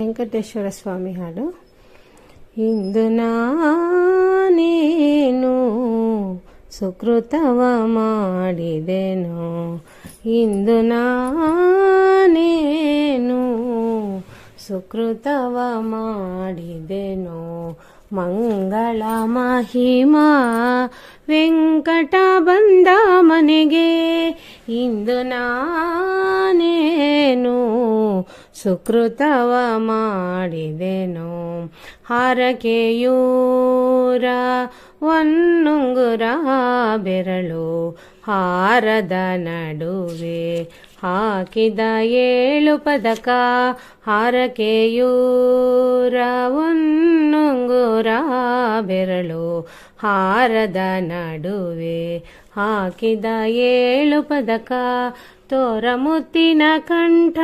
ವೆಂಕಟೇಶ್ವರ ಸ್ವಾಮಿ ಹಾಡು. ಇಂದು ನಾನೇನು ಸುಕೃತವ ಮಾಡಿದೆನೋ, ಇಂದು ನಾನೇನು ಸುಕೃತವ ಮಾಡಿದೆನೋ, ಮಂಗಳ ಮಹಿಮಾ ವೆಂಕಟ ಬಂದ ಮನೆಗೆ. ಇಂದು ನಾನೇನು ಸುಕೃತವ ಮಾಡಿದೆನೋ, ಹಾರಕೆಯೂರ ಒನ್ನುಂಗುರ ಬೆರಳು ಹಾರದ ನಡುವೆ ಹಾಕಿದ 7 ಪದಕ, ಹಾರಕೆಯೂರ ಒನ್ನುಂಗುರ ಬೆರಳು ಹಾರದ ನಡುವೆ ಹಾಕಿದ 7 ಪದಕ, ತೋರ ಮುತ್ತಿನ ಕಂಠ